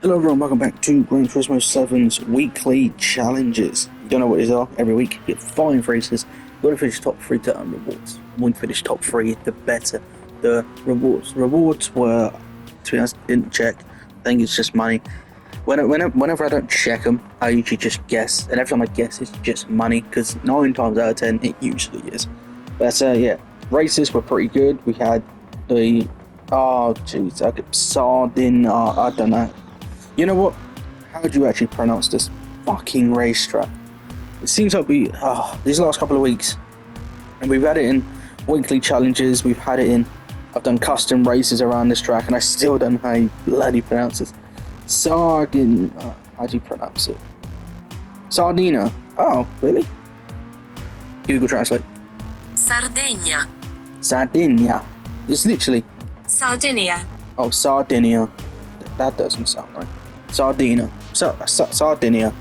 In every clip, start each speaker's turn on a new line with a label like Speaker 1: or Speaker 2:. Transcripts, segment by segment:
Speaker 1: Hello everyone, welcome back to Gran Turismo 7's weekly challenges. You don't know what these are. Every week you get 5 races. You got to finish top 3 to earn rewards. When you finish top 3, the better the rewards. Rewards were, to be honest, didn't check. I think it's just money. Whenever I don't check them, I usually just guess. And every time I guess, it's just money, because 9 times out of 10, it usually is. But yeah, races were pretty good. We had the, oh jeez, Sardin, I don't know. You know what? How do you actually pronounce this fucking racetrack? It seems like these last couple of weeks, and we've had it in weekly challenges, I've done custom races around this track, and I still don't know how you bloody pronounce it. Sardin, how do you pronounce it? Sardina. Oh, really? Google Translate.
Speaker 2: Sardegna.
Speaker 1: Sardinia. It's literally.
Speaker 2: Sardinia.
Speaker 1: Oh, Sardinia. That doesn't sound right. Sardinia. Sardinia.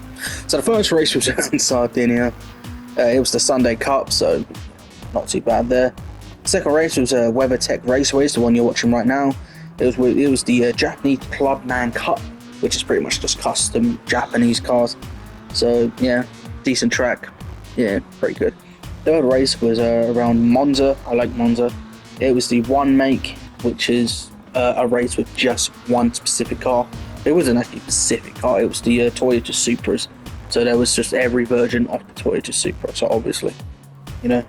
Speaker 1: So the first race was in Sardinia. It was the Sunday Cup, so not too bad there. Second race was WeatherTech Raceways, the one you're watching right now. It was the Japanese Clubman Cup, which is pretty much just custom Japanese cars. So yeah, decent track. Yeah, pretty good. Third race was around Monza. I like Monza. It was the one make, which is a race with just one specific car. It wasn't actually a specific car, it was the Toyota Supras. So there was just every version of the Toyota Supra, so obviously, you know.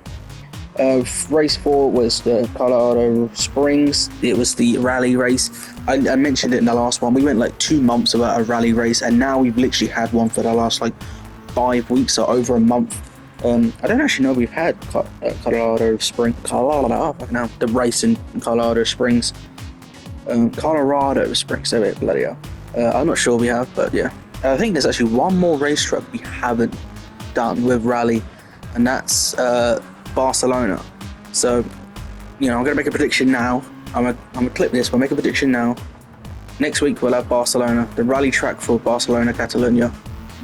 Speaker 1: Race 4 was the Colorado Springs. It was the rally race. I mentioned it in the last one. We went like 2 months without a rally race, and now we've literally had one for the last like 5 weeks or over a month. I don't actually know we've had Colorado Springs. The race in Colorado Springs. Colorado Springs, there we go, bloody hell. I'm not sure we have, but yeah. I think there's actually one more racetrack we haven't done with rally, and that's Barcelona. So, you know, I'm gonna make a prediction now. I'm gonna clip this, we'll make a prediction now. Next week we'll have Barcelona, the rally track for Barcelona, Catalonia.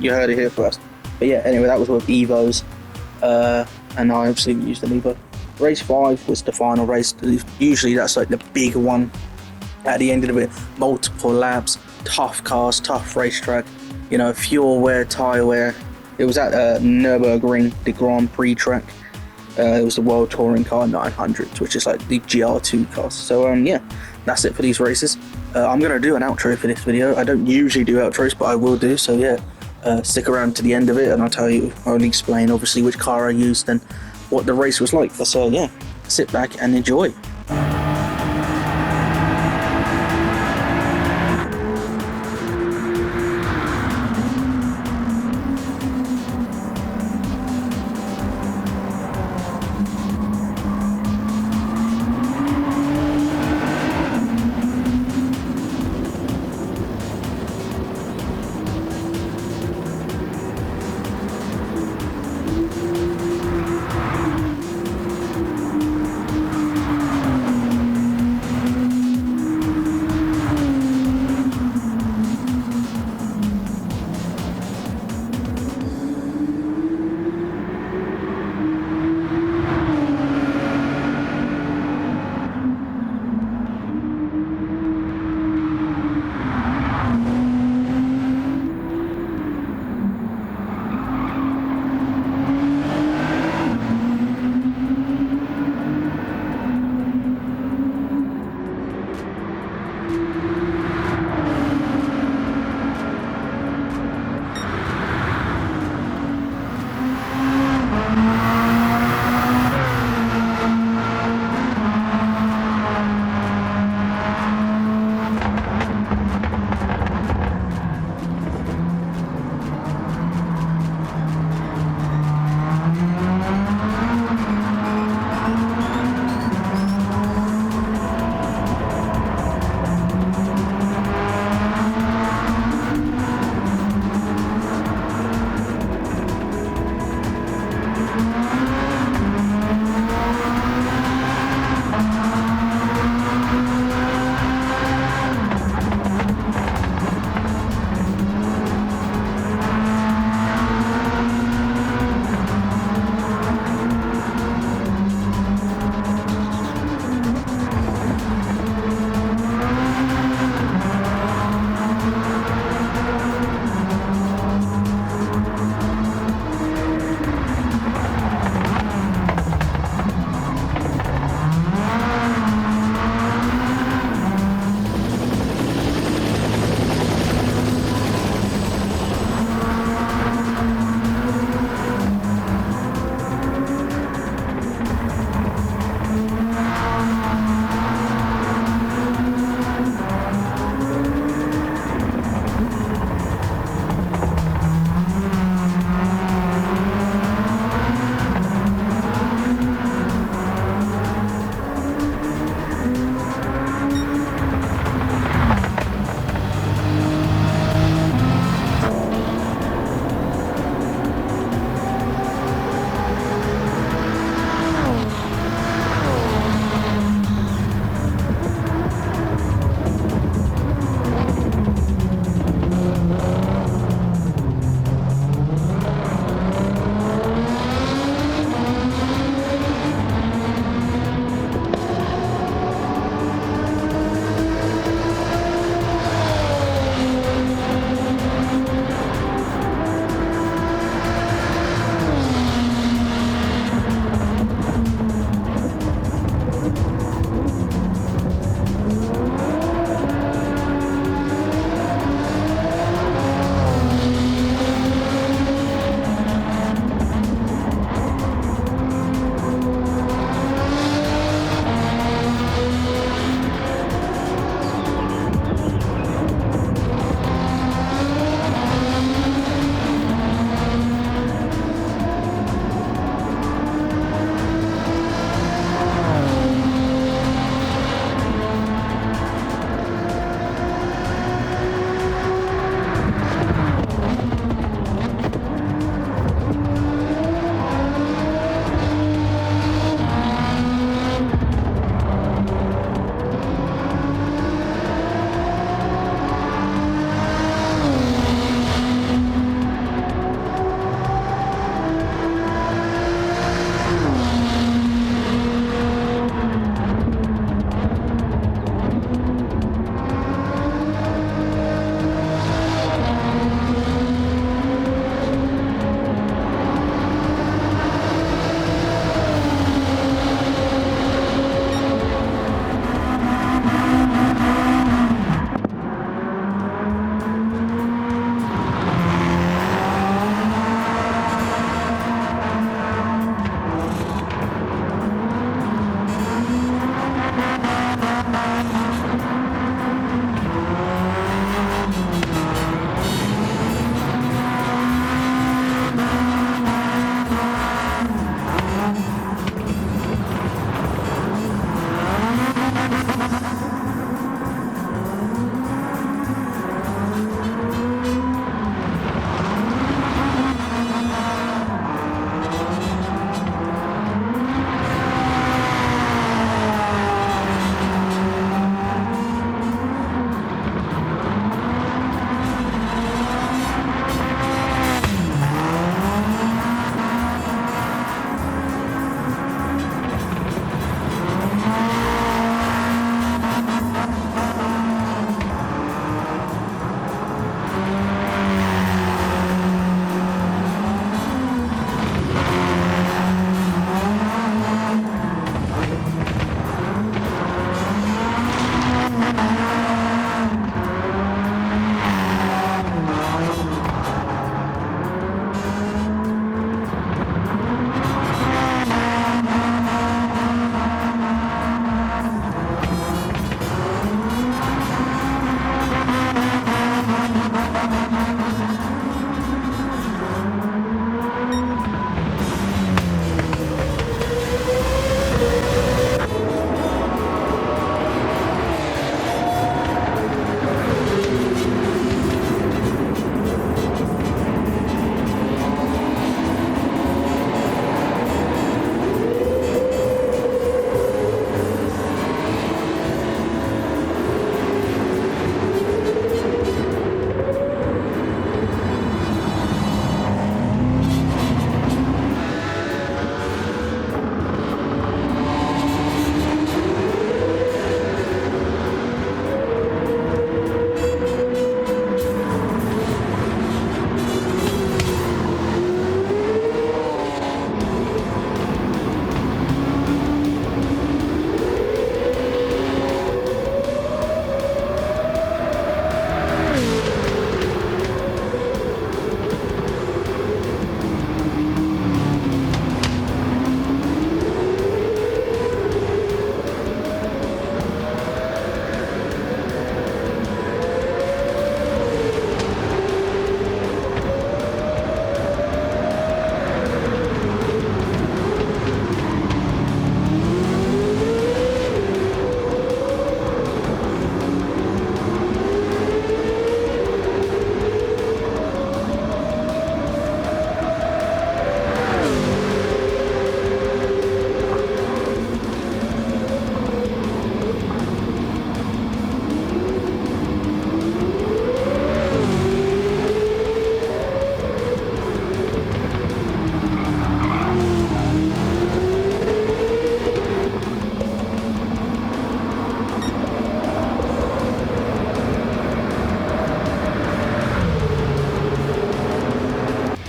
Speaker 1: You heard it here first. But yeah, anyway, that was with Evos, and I obviously used an Evo. Race 5 was the final race. Usually that's like the big one at the end of it. Multiple laps, tough cars, tough racetrack, you know, fuel wear, tire wear. It was at Nürburgring, the Grand Prix track. It was the World Touring Car 900, which is like the GR2 cars. So yeah, that's it for these races. I'm gonna do an outro for this video. I don't usually do outros, but I will do. So yeah, stick around to the end of it, and I'll explain obviously which car I used and what the race was like. So yeah, sit back and enjoy.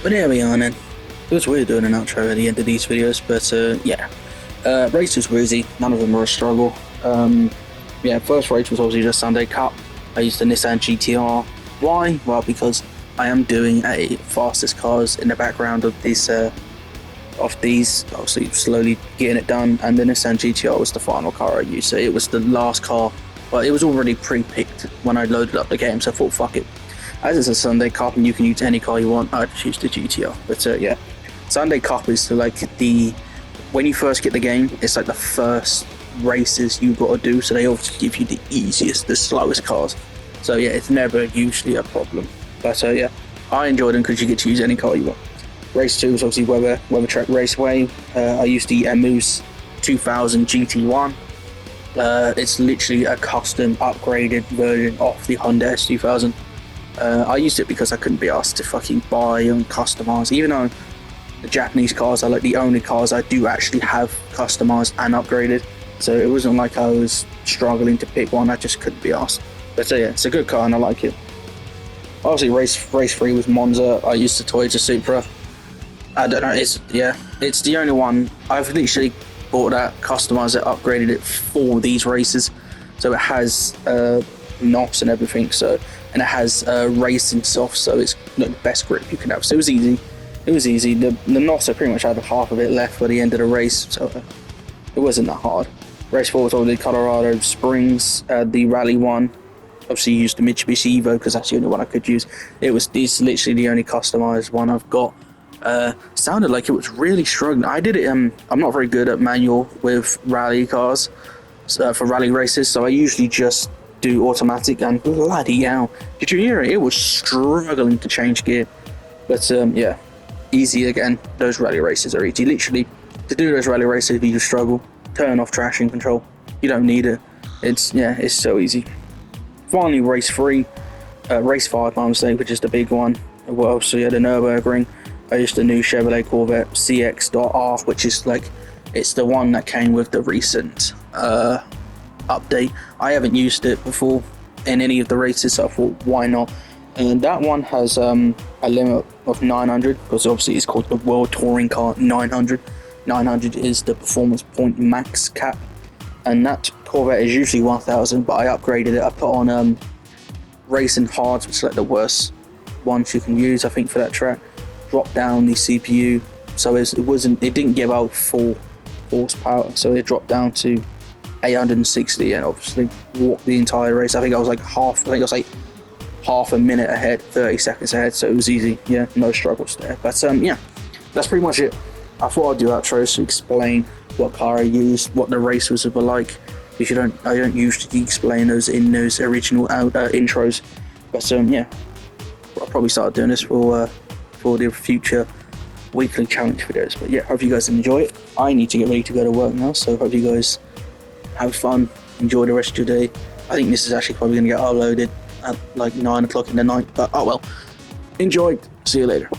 Speaker 1: But here we are then. It was weird doing an outro at the end of these videos, but yeah. Races were easy, none of them were a struggle. Yeah, first race was obviously just Sunday Cup. I used the Nissan GTR. Why? Well, because I am doing a fastest cars in the background of these, obviously slowly getting it done, and the Nissan GTR was the final car I used, so it was the last car, but it was already pre-picked when I loaded up the game, so I thought fuck it. As it's a Sunday Cup and you can use any car you want, I'd choose the GTR. But yeah, Sunday Cup is like when you first get the game, it's like the first races you've got to do, so they obviously give you the easiest, the slowest cars. So yeah, it's never usually a problem. But yeah, I enjoyed them because you get to use any car you want. Race 2 is obviously Weather Track Raceway. I used the Emus 2000 GT1. It's literally a custom upgraded version of the Honda S2000. I used it because I couldn't be asked to fucking buy and customize, even though the Japanese cars are like the only cars I do actually have customized and upgraded. So it wasn't like I was struggling to pick one, I just couldn't be asked. But yeah, it's a good car and I like it. Obviously race 3 was Monza. I used the Toyota Supra. I don't know, it's the only one. I've literally bought that, customized it, upgraded it for these races. So it has knobs and everything, so, and it has racing soft, so it's the best grip you can have. So it was easy. The knobs, I pretty much had half of it left by the end of the race, so it wasn't that hard. Race 4 was obviously Colorado Springs, the Rally 1. Obviously used the Mitsubishi Evo because that's the only one I could use. It's literally the only customized one I've got. Sounded like it was really struggling. I did it, I'm not very good at manual with rally cars, for rally races, so I usually just do automatic, and bloody hell, did you hear it? It was struggling to change gear. But yeah, easy again. Those rally races are easy. Literally, to do those rally races, if you struggle, turn off traction control. You don't need it. It's so easy. Finally, race 5, my mistake, which is the big one. Well, obviously at the Nürburgring, I used the new Chevrolet Corvette CX.R, which is like, it's the one that came with the recent update. I haven't used it before in any of the races, so I thought, why not? And that one has a limit of 900, because obviously it's called the World Touring Car 900. 900 is the performance point max cap, and that Corvette is usually 1000, but I upgraded it. I put on Racing Hards, which is like the worst ones you can use, I think, for that track. Dropped down the CPU, so it didn't give out full horsepower, so it dropped down to 860, and obviously walked the entire race. I think I was like half a minute ahead, 30 seconds ahead, so it was easy. Yeah, no struggles there. But yeah, that's pretty much it. I thought I'd do outros to explain what car I used, what the race was like, because I don't usually explain those in those original intros. But yeah, I'll probably start doing this for the future weekly challenge videos. But yeah, hope you guys enjoy it. I need to get ready to go to work now, so hope you guys have fun, enjoy the rest of your day. I think this is actually probably going to get uploaded at like 9 o'clock in the night, but oh well. Enjoy, see you later.